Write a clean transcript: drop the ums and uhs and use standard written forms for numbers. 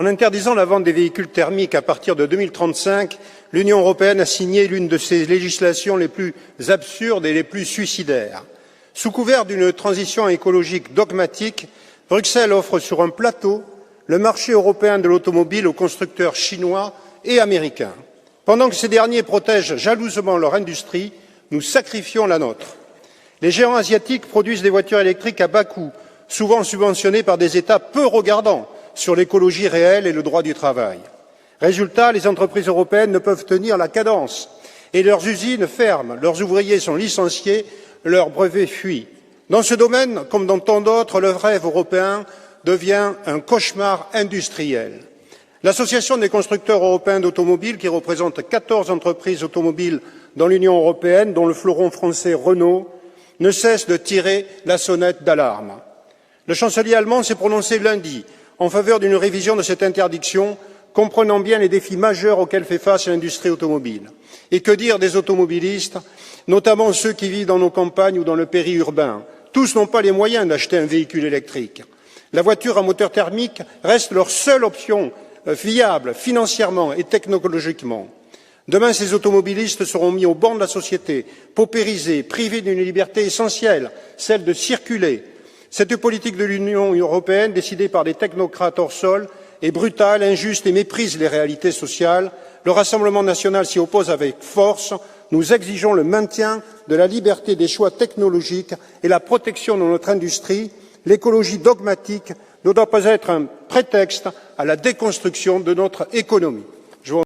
En interdisant la vente des véhicules thermiques à partir de 2035, l'Union européenne a signé l'une de ses législations les plus absurdes et les plus suicidaires. Sous couvert d'une transition écologique dogmatique, Bruxelles offre sur un plateau le marché européen de l'automobile aux constructeurs chinois et américains. Pendant que ces derniers protègent jalousement leur industrie, nous sacrifions la nôtre. Les géants asiatiques produisent des voitures électriques à bas coût, souvent subventionnées par des États peu regardants sur l'écologie réelle et le droit du travail. Résultat, les entreprises européennes ne peuvent tenir la cadence et leurs usines ferment, leurs ouvriers sont licenciés, leurs brevets fuient. Dans ce domaine, comme dans tant d'autres, le rêve européen devient un cauchemar industriel. L'Association des constructeurs européens d'automobiles, qui représente 14 entreprises automobiles dans l'Union européenne, dont le fleuron français Renault, ne cesse de tirer la sonnette d'alarme. Le chancelier allemand s'est prononcé lundi en faveur d'une révision de cette interdiction, comprenant bien les défis majeurs auxquels fait face l'industrie automobile. Et que dire des automobilistes, notamment ceux qui vivent dans nos campagnes ou dans le périurbain? Tous n'ont pas les moyens d'acheter un véhicule électrique. La voiture à moteur thermique reste leur seule option viable financièrement et technologiquement. Demain, ces automobilistes seront mis au ban de la société, paupérisés, privés d'une liberté essentielle, celle de circuler. Cette politique de l'Union européenne, décidée par des technocrates hors sol, est brutale, injuste et méprise les réalités sociales. Le Rassemblement national s'y oppose avec force. Nous exigeons le maintien de la liberté des choix technologiques et la protection de notre industrie. L'écologie dogmatique ne doit pas être un prétexte à la déconstruction de notre économie.